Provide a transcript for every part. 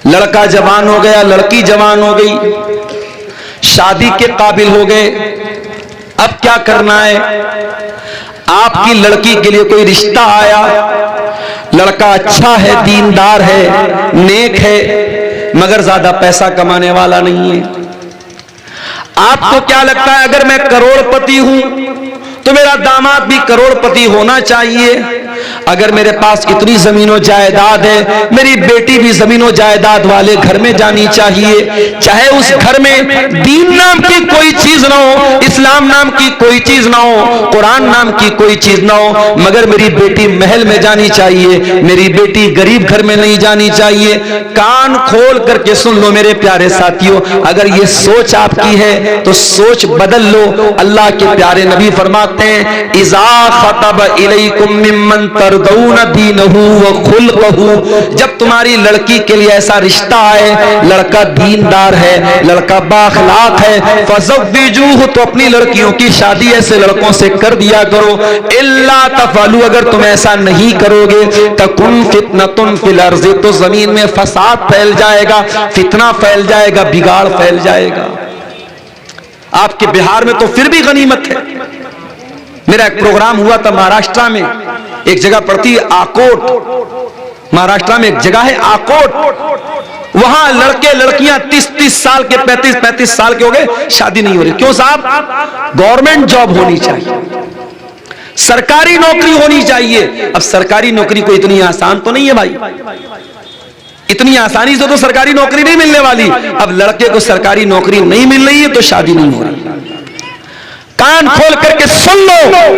لڑکا جوان ہو گیا، لڑکی جوان ہو گئی، شادی کے قابل ہو گئے، اب کیا کرنا ہے؟ آپ کی لڑکی کے لیے کوئی رشتہ آیا، لڑکا اچھا ہے، دیندار ہے، نیک ہے، مگر زیادہ پیسہ کمانے والا نہیں ہے۔ آپ کو کیا لگتا ہے اگر میں کروڑ پتی ہوں تو میرا داماد بھی کروڑ پتی ہونا چاہیے؟ اگر میرے پاس اتنی زمین و جائیداد ہے، میری بیٹی بھی زمین و جائیداد والے گھر میں جانی چاہیے، چاہے اس گھر میں دین نام کی کوئی چیز نہ ہو، اسلام نام کی کوئی چیز نہ ہو، قرآن نام کی کوئی چیز نہ ہو، مگر میری بیٹی محل میں جانی چاہیے، میری بیٹی غریب گھر میں نہیں جانی چاہیے۔ کان کھول کر کے سن لو میرے پیارے ساتھیوں، اگر یہ سوچ آپ کی ہے تو سوچ بدل لو۔ اللہ کے پیارے نبی فرماتے ہیں اذا خطب الیکم ممن ترضون دینہ وخلقہ، جب تمہاری لڑکی کے لیے ایسا رشتہ آئے، لڑکا دیندار ہے، لڑکا بااخلاق ہے، فزوجوہ، تو اپنی لڑکیوں کی شادی ایسے لڑکوں سے کر دیا کرو۔ الا تفعلوا، اگر تم ایسا نہیں کرو گے، تکن فتنۃ فی الارض، تو زمین میں فساد پھیل جائے گا، فتنہ پھیل جائے گا، بگاڑ پھیل جائے گا۔ آپ کے بہار میں تو پھر بھی غنیمت ہے۔ میرا ایک پروگرام ہوا تھا مہاراشٹرا میں، ایک جگہ پڑتی ہے آکوٹ، مہاراشٹرا میں ایک جگہ ہے آکوٹ، وہاں لڑکے لڑکیاں 30 سال کے 35 سال کے ہو گئے، شادی نہیں ہو رہی۔ کیوں صاحب؟ گورنمنٹ جاب ہونی چاہیے، سرکاری نوکری ہونی چاہیے۔ اب سرکاری نوکری کو اتنی آسان تو نہیں ہے بھائی، اتنی آسانی سے تو سرکاری نوکری نہیں ملنے والی۔ اب لڑکے کو سرکاری نوکری نہیں مل رہی ہے تو شادی نہیں ہو رہی۔ کان کھول کر کے سن لو،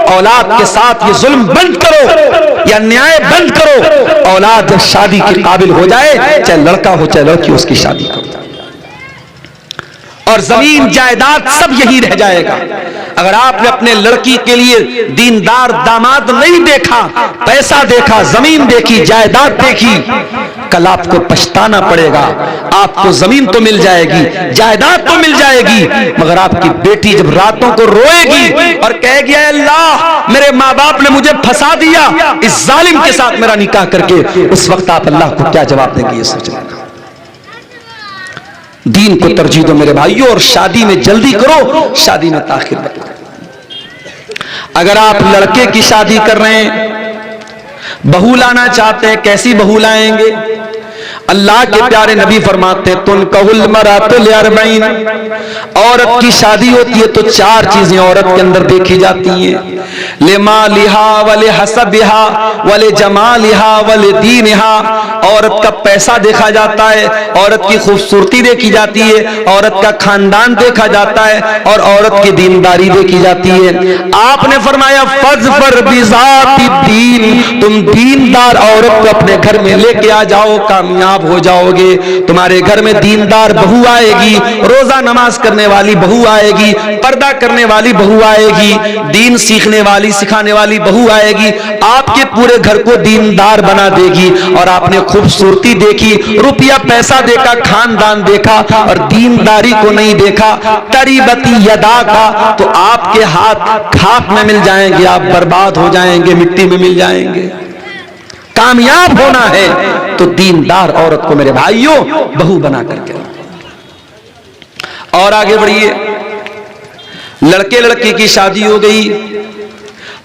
اولاد کے ساتھ یہ ظلم بند کرو یا نیائے بند کرو۔ اولاد جب شادی کے قابل ہو جائے، چاہے لڑکا ہو چاہے لڑکی، اس کی شادی کرو، اور زمین جائیداد سب یہی رہ جائے گا۔ اگر آپ نے اپنے لڑکی کے لیے دیندار داماد نہیں دیکھا، پیسہ دیکھا، زمین دیکھی، جائیداد دیکھی، کل آپ کو پچھتانا پڑے گا۔ آپ کو زمین تو مل جائے گی، جائیداد تو مل جائے گی، مگر آپ کی بیٹی جب راتوں کو روئے گی اور کہے گی اے اللہ میرے ماں باپ نے مجھے پھنسا دیا اس ظالم کے ساتھ میرا نکاح کر کے، اس وقت آپ اللہ کو کیا جواب دیں گے؟ یہ سوچ لیں گا۔ دین کو ترجیح دو میرے بھائیوں، اور شادی میں جلدی کرو، شادی میں تاخیر مت کرو۔ اگر آپ لڑکے کی شادی کر رہے ہیں، بہو لانا چاہتے ہیں، کیسی بہو لائیں گے؟ اللہ کے پیارے نبی فرماتے ہیں تنکح المرأۃ لاربعین، عورت کی شادی ہوتی ہے تو 4 چیزیں عورت کے اندر دیکھی جاتی ہیں، لمالہا ولحسبہا ولجمالہا ولدینہا، عورت کا پیسہ دیکھا جاتا ہے، عورت کی خوبصورتی دیکھی جاتی ہے، عورت کا خاندان دیکھا جاتا ہے، اور عورت کی دینداری دیکھی جاتی ہے۔ آپ نے فرمایا فاظفر بذات الدین، تم دیندار عورت کو اپنے گھر میں لے کے آ جاؤ، کامیاب ہو جاؤ گے۔ تمہارے گھر میں دیندار بہو آئے گی، روزہ نماز کرنے والی بہو آئے گی، پردہ کرنے والی بہو آئے گی، دین سیکھنے والی سکھانے والی بہو آئے گی، آپ کے پورے گھر کو دیندار بنا دے گی۔ اور آپ نے خوبصورتی دیکھی، روپیہ پیسہ دیکھا، خاندان دیکھا، اور دینداری کو نہیں دیکھا، تریبتی یدا کا، تو آپ کے ہاتھ خاک میں مل جائیں گے، آپ برباد ہو جائیں گے، مٹی میں مل جائیں گے۔ کامیاب ہونا ہے تو دیندار عورت کو میرے بھائیوں بہو بنا کر کے۔ اور آگے بڑھیے، لڑکے لڑکی کی شادی ہو گئی،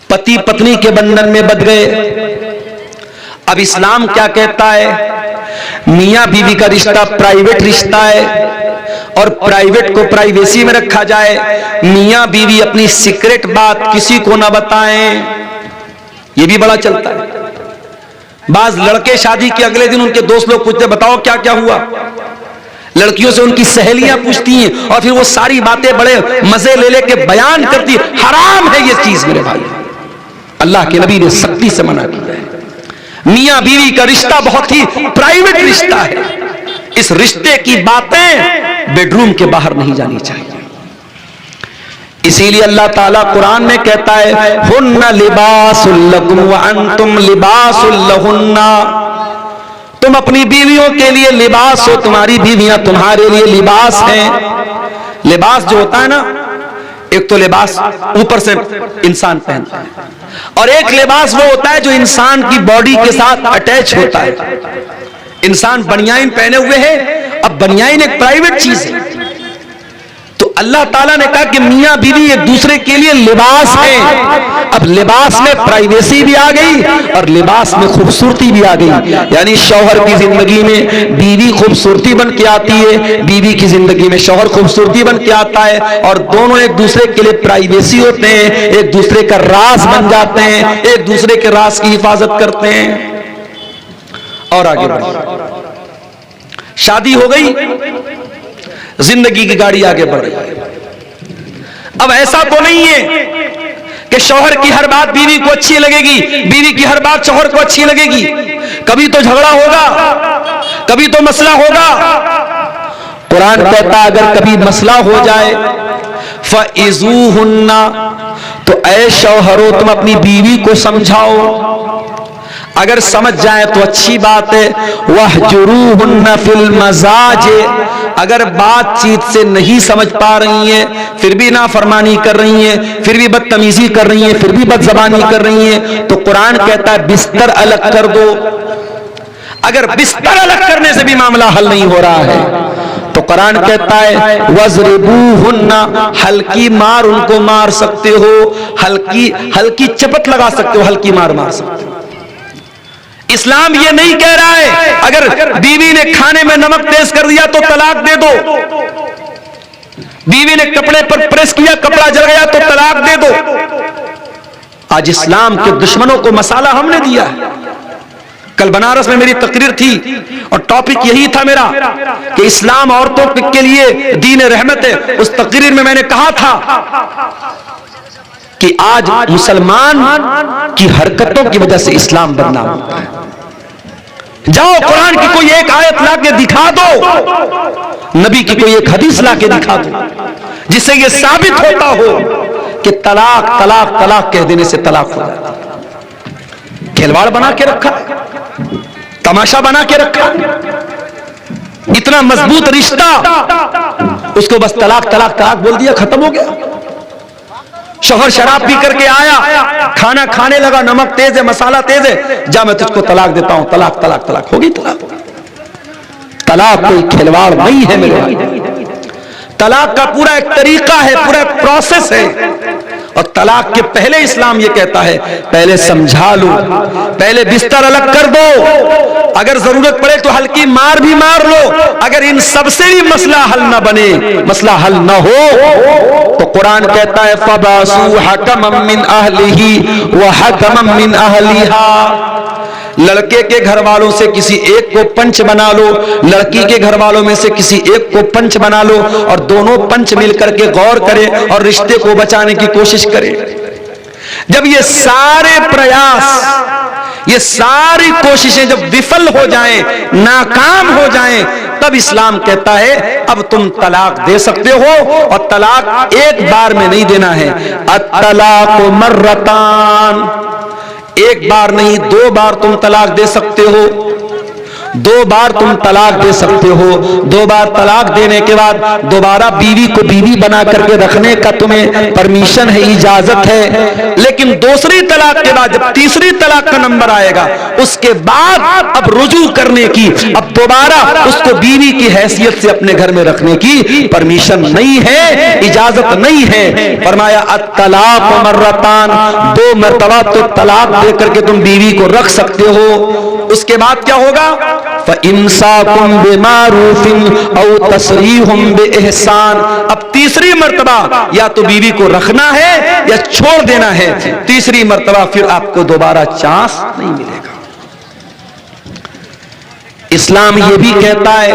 پتی پتنی کے بندھن میں بندھ گئے۔ اب اسلام کیا کہتا ہے؟ میاں بیوی کا رشتہ پرائیویٹ رشتہ ہے، اور پرائیویٹ کو پرائیویسی میں رکھا جائے۔ میاں بیوی اپنی سیکرٹ بات کسی کو نہ بتائیں، یہ بھی بڑا چلتا ہے۔ بعض لڑکے شادی کے اگلے دن ان کے دوست لوگ پوچھتے بتاؤ کیا کیا ہوا، لڑکیوں سے ان کی سہیلیاں پوچھتی ہیں، اور پھر وہ ساری باتیں بڑے مزے لے لے کے بیان کرتی ہیں۔ حرام ہے یہ چیز میرے بھائی، اللہ کے نبی نے سختی سے منع کیا ہے۔ میاں بیوی کا رشتہ بہت ہی پرائیویٹ رشتہ ہے، اس رشتے کی باتیں بیڈ روم کے باہر نہیں جانی چاہیے۔ اسی لیے اللہ تعالیٰ قرآن میں کہتا ہے ہن لباس لکم وانتم لباس لہن، تم اپنی بیویوں کے لیے لباس ہو، تمہاری بیویاں تمہارے لیے لباس ہیں۔ لباس جو ہوتا ہے نا، ایک تو لباس اوپر سے انسان پہنتا ہے، اور ایک لباس وہ ہوتا ہے جو انسان کی باڈی کے ساتھ اٹیچ ہوتا ہے۔ انسان بنیان پہنے ہوئے ہے، اب بنیان ایک پرائیویٹ چیز ہے، تو اللہ تعالیٰ نے کہا کہ میاں بیوی ایک دوسرے کے لیے لباس ہے۔ اب لباس میں پرائیویسی بھی آ گئی اور لباس میں خوبصورتی بھی آ گئی، یعنی شوہر کی زندگی میں بیوی خوبصورتی بن کے آتی ہے، بیوی کی زندگی میں شوہر خوبصورتی بن کے آتا ہے، اور دونوں ایک دوسرے کے لیے پرائیویسی ہوتے ہیں، ایک دوسرے کا راز بن جاتے ہیں، ایک دوسرے کے راز کی حفاظت کرتے ہیں۔ اور آگے بڑھیں، شادی ہو گئی، زندگی کی گاڑی آگے بڑھ رہی۔ اب ایسا تو نہیں ہے کہ شوہر کی ہر بات بیوی کو اچھی لگے گی، بیوی کی ہر بات شوہر کو اچھی لگے گی، کبھی تو جھگڑا ہوگا، کبھی تو مسئلہ ہوگا۔ قرآن کہتا اگر کبھی مسئلہ ہو جائے فَإِذُوهُنَّ، تو اے شوہرو تم اپنی بیوی کو سمجھاؤ، اگر سمجھ جائیں تو اچھی بات ہے۔ وَاحْجُرُوهُنَّ فِي الْمَضَاجِعِ، اگر بات چیت سے نہیں سمجھ پا رہی ہیں، پھر بھی نافرمانی کر رہی ہیں، پھر بھی بدتمیزی کر رہی ہیں، پھر بھی بد زبانی کر رہی ہیں، تو قرآن کہتا ہے بستر الگ کر دو۔ اگر بستر الگ کرنے سے بھی معاملہ حل نہیں ہو رہا ہے تو قرآن کہتا ہے وَاضْرِبُوهُنَّ، ہلکی مار ان کو مار سکتے ہو، ہلکی چپت لگا سکتے ہو، ہلکی مار مار سکتے ہو۔ اسلام یہ نہیں کہہ رہا ہے اگر بیوی نے کھانے میں نمک تیز کر دیا تو طلاق دے دو، بیوی نے کپڑے پر پریس کیا کپڑا جل گیا تو طلاق دے دو۔ آج اسلام کے دشمنوں کو مسالہ ہم نے دیا ہے۔ کل بنارس میں میری تقریر تھی اور ٹاپک یہی تھا میرا کہ اسلام عورتوں کے لیے دین رحمت ہے۔ اس تقریر میں نے کہا تھا کہ آج مسلمان کی حرکتوں کی وجہ سے اسلام بدنام ہوتا ہے۔ جاؤ قرآن کی کوئی ایک آیت لا کے دکھا دو، نبی کی کوئی ایک حدیث لا کے دکھا دو جس سے یہ ثابت ہوتا ہو کہ طلاق طلاق طلاق کہہ دینے سے طلاق ہو جاتا ہے۔ کھلواڑ بنا کے رکھا، تماشا بنا کے رکھا، اتنا مضبوط رشتہ، اس کو بس طلاق طلاق طلاق بول دیا، ختم ہو گیا۔ شوہر شراب پی کر کے آیا، کھانا کھانے لگا، نمک تیز ہے، مسالہ تیز ہے، جا میں تجھ کو طلاق دیتا ہوں، طلاق طلاق طلاق ہوگی۔ طلاق کوئی کھلواڑ نہیں ہے میرے بھائی، طلاق کا پورا ایک طریقہ ہے، پورا ایک پروسیس ہے، اور طلاق کے پہلے اسلام یہ کہتا ہے پہلے سمجھا لو، پہلے بستر الگ کر دو، اگر ضرورت پڑے تو ہلکی مار بھی مار لو، اگر ان سب سے بھی مسئلہ حل نہ بنے، مسئلہ حل نہ ہو تو قرآن کہتا ہے فَبَعْثُوا حَكَمًا مِّنْ أَهْلِهِ وَحَكَمًا مِّنْ أَهْلِهَا، لڑکے کے گھر والوں سے کسی ایک کو پنچ بنا لو، لڑکی کے گھر والوں میں سے کسی ایک کو پنچ بنا لو، اور دونوں پنچ مل کر کے غور کرے اور رشتے کو بچانے کی کوشش کرے۔ جب یہ سارے پریاس، یہ ساری کوششیں جب وفل ہو جائیں، ناکام ہو جائیں، تب اسلام کہتا ہے اب تم طلاق دے سکتے ہو، اور طلاق ایک بار میں نہیں دینا ہے، الطلاق مرتان، ایک بار نہیں 2 بار تم طلاق دے سکتے ہو، 2 بار تم طلاق دے سکتے ہو۔ 2 بار طلاق دینے کے بعد دوبارہ بیوی کو بیوی بنا کر کے رکھنے کا تمہیں پرمیشن ہے، اجازت ہے، لیکن دوسری طلاق کے بعد جب تیسری طلاق کا نمبر آئے گا اس کے بعد اب رجوع کرنے کی، اب دوبارہ اس کو بیوی کی حیثیت سے اپنے گھر میں رکھنے کی پرمیشن نہیں ہے، اجازت نہیں ہے۔ فرمایا الطلاق مرتان، 2 مرتبہ تو طلاق دے کر کے تم بیوی کو رکھ سکتے ہو۔ اس کے بعد کیا ہوگا؟ فَإِمْسَاكُمْ بِمَعْرُوفٍ أَوْ تَسْرِيحٌ بِإِحْسَانٍ، اب تیسری مرتبہ یا تو بیوی کو رکھنا ہے یا چھوڑ دینا ہے، تیسری مرتبہ پھر آپ کو دوبارہ چانس نہیں ملے گا۔ اسلام یہ بھی کہتا ہے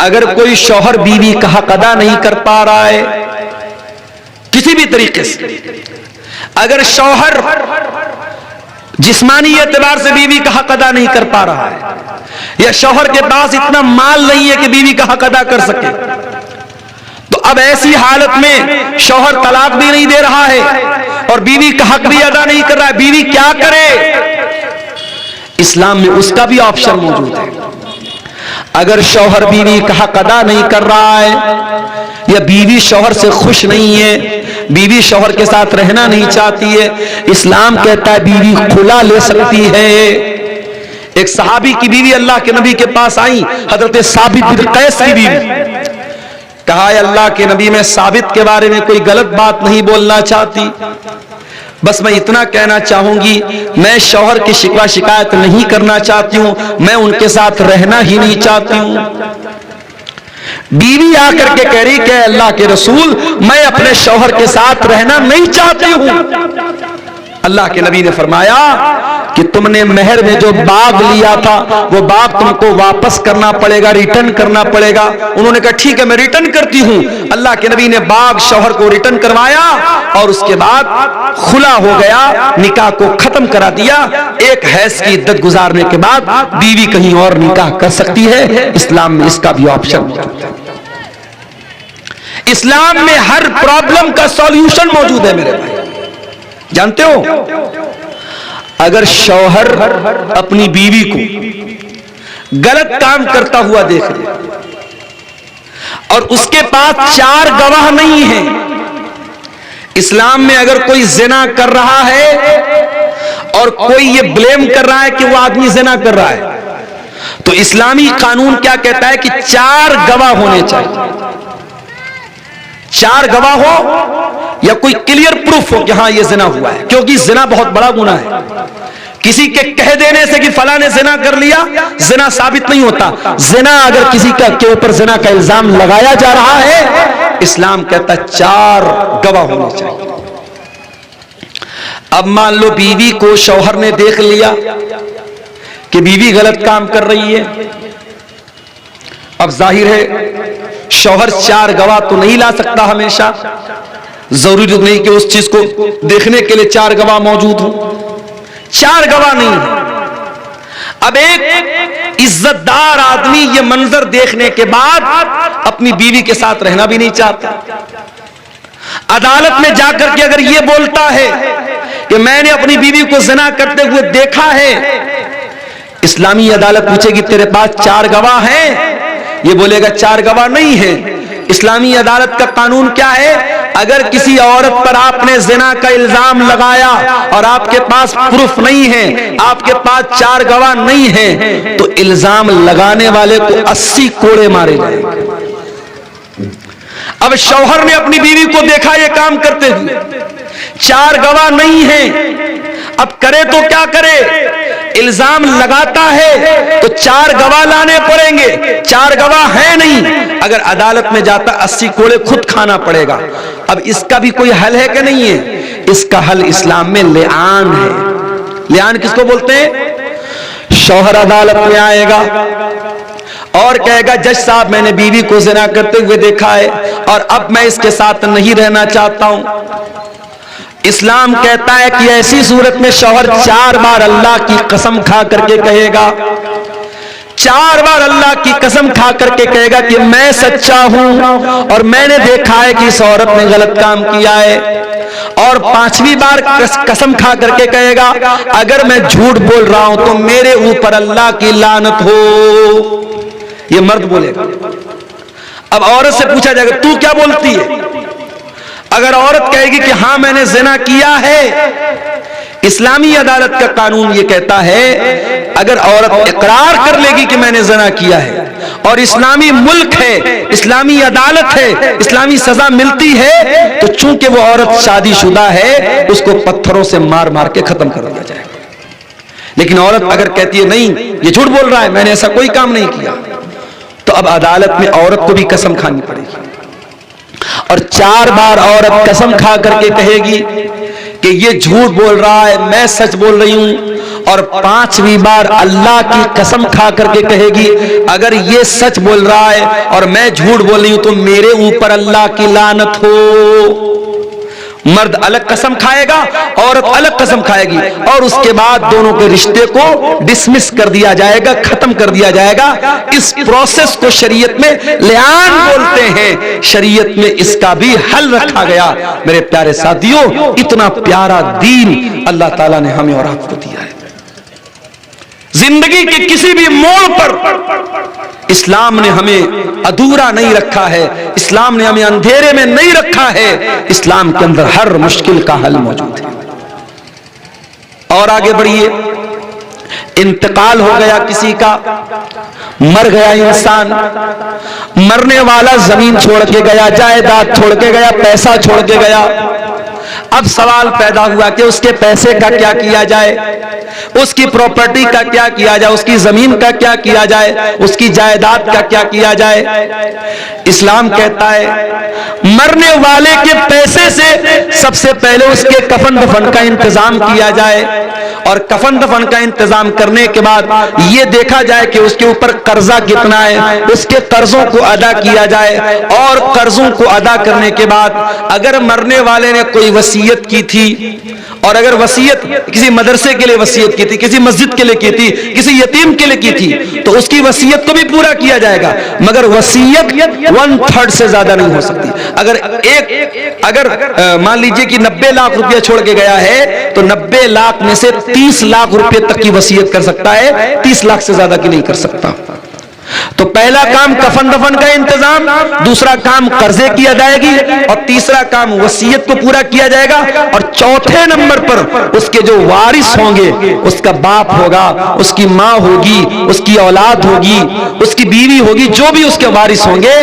اگر کوئی شوہر بیوی کا حق ادا نہیں کر پا رہا ہے کسی بھی طریقے سے، اگر شوہر جسمانی اعتبار سے بیوی کا حق ادا نہیں کر پا رہا ہے، یا شوہر کے پاس اتنا مال نہیں ہے کہ بیوی کا حق ادا کر سکے، تو اب ایسی حالت میں شوہر طلاق بھی نہیں دے رہا ہے اور بیوی کا حق بھی ادا نہیں کر رہا ہے، بیوی کیا کرے؟ اسلام میں اس کا بھی آپشن موجود ہے۔ اگر شوہر بیوی کا حق ادا نہیں کر رہا ہے، یا بیوی شوہر سے خوش نہیں ہے، بیوی شوہر کے ساتھ رہنا نہیں چاہتی ہے، اسلام کہتا ہے بیوی کھلا لے سکتی ہے، ایک صحابی کی بیوی اللہ کے نبی کے پاس آئی، حضرت ثابت بن قیس کی بیوی. کہا اے اللہ کے نبی، میں ثابت کے بارے میں کوئی غلط بات نہیں بولنا چاہتی، بس میں اتنا کہنا چاہوں گی، میں شوہر کی شکوہ شکایت نہیں کرنا چاہتی ہوں، میں ان کے ساتھ رہنا ہی نہیں چاہتی ہوں. بیوی آ کر کے کہہ رہی کہ اللہ کے رسول، میں اپنے شوہر کے ساتھ رہنا نہیں چاہتی ہوں. اللہ کے نبی نے فرمایا کہ تم نے مہر میں جو باغ لیا تھا وہ باغ تم کو واپس کرنا پڑے گا، ریٹرن کرنا پڑے گا. انہوں نے کہا ٹھیک ہے میں ریٹرن کرتی ہوں. اللہ کے نبی نے باغ شوہر کو ریٹرن کروایا اور اس کے بعد خلا ہو گیا، نکاح کو ختم کرا دیا. ایک حیض کی عدت گزارنے کے بعد بیوی کہیں اور نکاح کر سکتی ہے. اسلام میں اس کا بھی آپشن موجود ہے. اسلام میں ہر پرابلم کا سولوشن موجود ہے میرے بھائی. جانتے ہو اگر شوہر اپنی بیوی کو غلط کام کرتا ہوا دیکھ لے اور اس کے پاس 4 گواہ نہیں ہیں، اسلام میں اگر کوئی زنا کر رہا ہے اور کوئی یہ بلیم کر رہا ہے کہ وہ آدمی زنا کر رہا ہے، تو اسلامی قانون کیا کہتا ہے کہ 4 گواہ ہونے چاہیے. 4 گواہ ہو یا کوئی کلیئر پروف ہو کہ ہاں یہ زنا ہوا ہے، کیونکہ زنا بہت بڑا گناہ ہے. کسی کے کہہ دینے سے کہ فلاں نے زنا کر لیا زنا ثابت نہیں ہوتا. زنا اگر کسی کے اوپر زنا کا الزام لگایا جا رہا ہے، اسلام کہتا ہے 4 گواہ ہونے چاہیے. اب مان لو بیوی کو شوہر نے دیکھ لیا کہ بیوی غلط کام کر رہی ہے. اب ظاہر ہے شوہر 4 گواہ تو نہیں لا سکتا ہمیشہ، ضروری نہیں کہ اس چیز کو دیکھنے کے لیے 4 گواہ موجود ہوں. 4 گواہ نہیں ہے. اب ایک عزت دار آدمی یہ منظر دیکھنے کے بعد اپنی بیوی کے ساتھ رہنا بھی نہیں چاہتا. عدالت میں جا کر کے اگر یہ بولتا ہے کہ میں نے اپنی بیوی کو زنا کرتے ہوئے دیکھا ہے، اسلامی عدالت پوچھے گی تیرے پاس 4 گواہ ہیں؟ یہ بولے گا 4 گواہ نہیں ہیں. اسلامی عدالت کا قانون کیا ہے؟ اگر کسی عورت پر آپ نے زنا کا الزام لگایا اور آپ کے پاس پروف نہیں ہے، آپ کے پاس 4 گواہ نہیں ہیں، تو الزام لگانے والے کو 80 کوڑے مارے جائیں گے. اب شوہر نے اپنی بیوی کو دیکھا یہ کام کرتے ہوئے، 4 گواہ نہیں ہیں، اب کرے تو کیا کرے؟ الزام لگاتا ہے تو 4 گواہ لانے پڑیں گے. 4 گواہ ہیں نہیں، اگر عدالت میں جاتا 80 کوڑے خود کھانا پڑے گا. اب اس کا بھی کوئی حل ہے کہ نہیں ہے؟ اس کا حل اسلام میں لعان ہے. لعان کس کو بولتے ہیں؟ شوہر عدالت میں آئے گا اور کہے گا جج صاحب میں نے بیوی کو زنا کرتے ہوئے دیکھا ہے اور اب میں اس کے ساتھ نہیں رہنا چاہتا ہوں. اسلام کہتا ہے کہ ایسی صورت میں شوہر 4 بار اللہ کی قسم کھا کر کے کہے گا، 4 بار اللہ کی قسم کھا کر کے کہے گا کہ میں سچا ہوں اور میں نے دیکھا ہے کہ اس عورت نے غلط کام کیا ہے. اور 5ویں بار قسم کھا کر کے کہے گا اگر میں جھوٹ بول رہا ہوں تو میرے اوپر اللہ کی لعنت ہو. یہ مرد بولے گا. اب عورت سے پوچھا جائے گا تو کیا بولتی ہے؟ اگر عورت کہے گی کہ ہاں میں نے زنا کیا ہے، اسلامی عدالت کا قانون یہ کہتا ہے اگر عورت اقرار کر لے گی کہ میں نے زنا کیا ہے اور اسلامی ملک ہے، اسلامی عدالت ہے، اسلامی سزا ملتی ہے، تو چونکہ وہ عورت شادی شدہ ہے اس کو پتھروں سے مار مار کے ختم کر دیا جائے گا. لیکن عورت اگر کہتی ہے نہیں یہ جھوٹ بول رہا ہے میں نے ایسا کوئی کام نہیں کیا، تو اب عدالت میں عورت کو بھی قسم کھانی پڑے گی اور 4 بار عورت قسم کھا کر کے کہے گی کہ یہ جھوٹ بول رہا ہے میں سچ بول رہی ہوں، اور 5ویں بار اللہ کی قسم کھا کر کے کہے گی اگر یہ سچ بول رہا ہے اور میں جھوٹ بول رہی ہوں تو میرے اوپر اللہ کی لعنت ہو. مرد الگ قسم کھائے گا، عورت الگ قسم کھائے گی، اور اس کے بعد دونوں کے رشتے کو ڈسمس کر دیا جائے گا، ختم کر دیا جائے گا. اس پروسیس کو شریعت میں لعان بولتے ہیں. شریعت میں اس کا بھی حل رکھا گیا. میرے پیارے ساتھیوں، اتنا پیارا دین اللہ تعالیٰ نے ہمیں اور آپ کو دیا ہے. زندگی کے کسی بھی موڑ پر اسلام نے ہمیں ادھورا نہیں رکھا ہے، اسلام نے ہمیں اندھیرے میں نہیں رکھا ہے. اسلام کے اندر ہر مشکل کا حل موجود ہے. اور آگے بڑھیے. انتقال ہو گیا کسی کا، مر گیا انسان، مرنے والا زمین چھوڑ کے گیا، جائیداد چھوڑ کے گیا، پیسہ چھوڑ کے گیا۔ اب سوال پیدا ہوا کہ اس کے پیسے کا کیا کیا جائے، اس کی پراپرٹی کا کیا کیا جائے، اس کی زمین کا کیا کیا جائے، اس کی جائیداد کا کیا کیا جائے۔ اسلام کہتا ہے مرنے والے کے پیسے سے سب سے پہلے اس کے کفن دفن کا انتظام کیا جائے، اور کفن دفن کا انتظام کرنے کے بعد یہ دیکھا جائے کہ اس کے اوپر قرضہ کتنا ہے، اس کے قرضوں کو ادا کیا جائے، اور قرضوں کو ادا کرنے کے بعد اگر مرنے والے نے کوئی وصیت کی تھی، اور اگر وصیت کسی مدرسے کے لیے وصیت کی تھی، کسی مسجد کے لیے کی تھی، کسی یتیم کے لیے کی تھی، تو اس کی وصیت کو بھی پورا کیا جائے گا، مگر وصیت 1/3 سے زیادہ نہیں ہو سکتی۔ اگر مان لیجئے کہ 90 لاکھ روپیہ چھوڑ کے گیا ہے تو 90 لاکھ میں سے 30 لاکھ روپے تک کی وصیت کر سکتا ہے، 30 لاکھ سے زیادہ کی نہیں کر سکتا۔ تو پہلا کام کفن دفن کا انتظام، دوسرا کام قرضے کی ادائیگی، اور تیسرا کام وصیت کو پورا کیا جائے گا، اور چوتھے نمبر پر اس کے جو وارث ہوں گے، اس کا باپ ہوگا، اس کی ماں ہوگی، اس کی اولاد ہوگی، اس کی بیوی ہوگی، جو بھی اس کے وارث ہوں گے،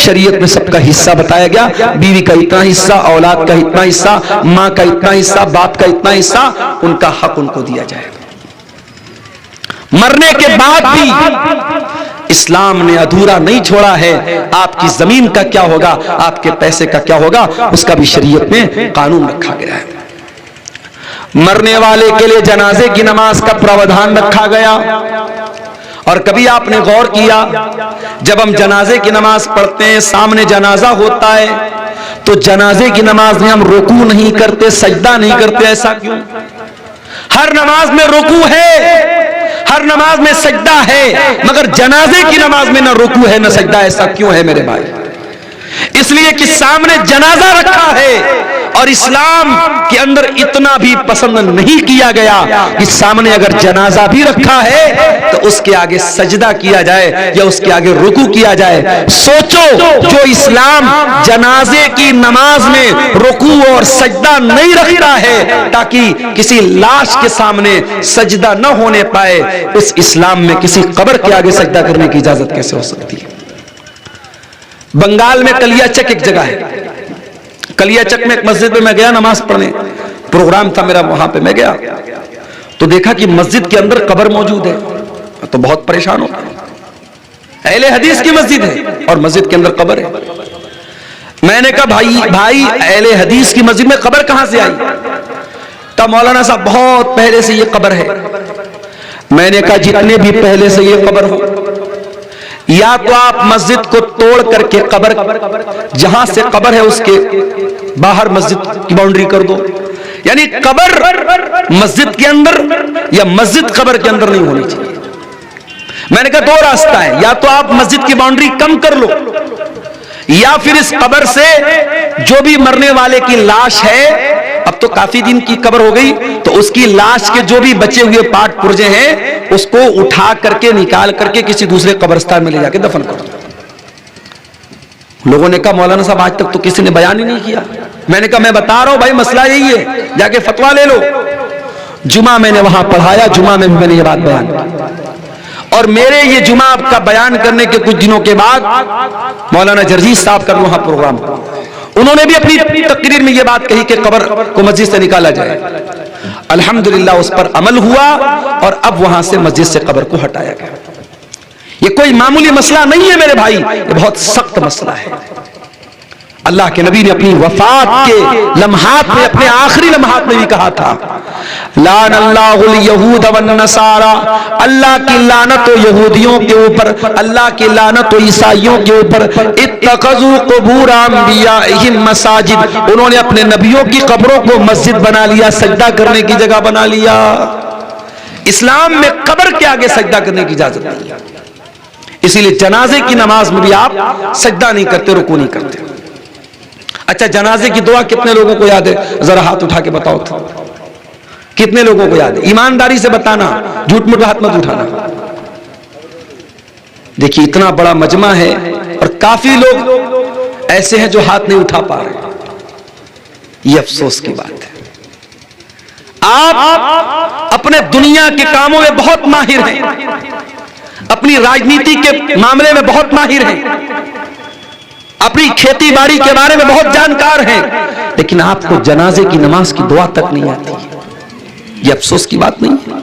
شریعت میں سب کا حصہ بتایا گیا، بیوی کا اتنا حصہ، اولاد کا اتنا حصہ، ماں کا اتنا حصہ، باپ کا اتنا حصہ، ان کا حق ان کو دیا جائے گا۔ مرنے کے بعد بھی اسلام نے ادھورا نہیں چھوڑا ہے، آپ کی زمین کا کیا ہوگا، آپ کے پیسے کا کیا ہوگا، اس کا بھی شریعت میں قانون رکھا گیا ہے۔ مرنے والے کے لیے جنازے کی نماز کا پراودھان رکھا گیا، اور کبھی آپ نے غور کیا جب ہم جنازے کی نماز پڑھتے ہیں، سامنے جنازہ ہوتا ہے، تو جنازے کی نماز میں ہم رکوع نہیں کرتے، سجدہ نہیں کرتے، ایسا کیوں؟ ہر نماز میں رکوع ہے، ہر نماز میں سجدہ ہے، مگر جنازے کی نماز میں نہ رکوع ہے نہ سجدہ، ایسا کیوں ہے میرے بھائی؟ اس لیے کہ سامنے جنازہ رکھا ہے، اور اسلام کے اندر اتنا بھی پسند نہیں کیا گیا کہ سامنے اگر جنازہ بھی رکھا ہے تو اس کے آگے سجدہ کیا جائے یا اس کے آگے رکوع کیا جائے۔ سوچو، جو اسلام جنازے کی نماز میں رکوع اور سجدہ نہیں رکھتا ہے تاکہ کسی لاش کے سامنے سجدہ نہ ہونے پائے، اس اسلام میں کسی قبر کے آگے سجدہ کرنے کی اجازت کیسے ہو سکتی ہے؟ بنگال میں کلیا چک ایک جگہ ہے، کلیا چک میں ایک مسجد میں گیا نماز پڑھنے، پروگرام تھا میرا، وہاں پہ میں گیا تو دیکھا کہ مسجد کے اندر قبر موجود ہے، تو بہت پریشان ہو گیا۔ اہل حدیث کی مسجد ہے اور مسجد کے اندر قبر ہے۔ میں نے کہا بھائی اہل حدیث کی مسجد میں قبر کہاں سے آئی؟ تب مولانا صاحب بہت پہلے سے یہ قبر ہے۔ میں نے کہا جتنے بھی پہلے سے یہ قبر ہو، یا تو آپ مسجد کو توڑ کر کے قبر، جہاں سے قبر ہے اس کے باہر مسجد کی باؤنڈری کر دو، یعنی قبر مسجد کے اندر یا مسجد قبر کے اندر نہیں ہونی چاہیے۔ میں نے کہا دو راستہ ہے، یا تو آپ مسجد کی باؤنڈری کم کر لو، یا پھر اس قبر سے جو بھی مرنے والے کی لاش ہے، اب تو کافی دن کی قبر ہو گئی، تو اس کی لاش کے جو بھی بچے ہوئے پارٹ پرزے ہیں اس کو اٹھا کر کے نکال کر کے کسی دوسرے قبرستان میں لے جا کے دفن کر دو۔ لوگوں نے کہا مولانا صاحب آج تک تو کسی نے بیان ہی نہیں کیا۔ میں نے کہا میں بتا رہا ہوں بھائی، مسئلہ یہی ہے، جا کے فتویٰ لے لو۔ جمعہ میں نے وہاں پڑھایا، جمعہ میں بھی میں نے یہ بات بیان کی، اور میرے یہ جمعہ کا بیان کرنے کے کچھ دنوں کے بعد مولانا جرجیت صاحب کا وہاں پروگرام، انہوں نے بھی اپنی تقریر میں یہ بات کہی کہ قبر کو مسجد سے نکالا جائے۔ الحمدللہ اس پر عمل ہوا، اور اب وہاں سے مسجد سے قبر کو ہٹایا گیا۔ یہ کوئی معمولی مسئلہ نہیں ہے میرے بھائی، یہ بہت سخت مسئلہ ہے۔ اللہ کے نبی نے اپنی وفات کے لمحات میں، اپنے آخری لمحات میں بھی کہا تھا، لعن اللہ الیہود والنصارى، اللہ کی لعنت ہو یہودیوں کے اوپر، اللہ کی لعنت ہو عیسائیوں کے اوپر، اتخذوا قبور انبیائہم مساجد، انہوں نے اپنے نبیوں کی قبروں کو مسجد بنا لیا، سجدہ کرنے کی جگہ بنا لیا۔ اسلام میں قبر کے آگے سجدہ کرنے کی اجازت نہیں ہے، اسی لیے جنازے کی نماز میں بھی آپ سجدہ نہیں کرتے، رکوع نہیں کرتے۔ اچھا جنازے کی دعا کتنے لوگوں کو یاد ہے؟ ذرا ہاتھ اٹھا کے بتاؤ تو، کتنے لوگوں کو یاد ہے؟ ایمانداری سے بتانا، جھوٹ موٹ ہاتھ مت اٹھانا۔ دیکھیے اتنا بڑا مجمع ہے اور کافی لوگ ایسے ہیں جو ہاتھ نہیں اٹھا پا رہے، یہ افسوس کی بات ہے۔ اپنے دنیا کے کاموں میں بہت ماہر ہیں، اپنی راجنیتی کے معاملے میں بہت ماہر ہیں، اپنی کھیتی باڑی کے بارے میں بہت جانکار ہیں، لیکن آپ کو جنازے کی نماز کی دعا تک نہیں آتی. یہ افسوس کی بات نہیں ہے.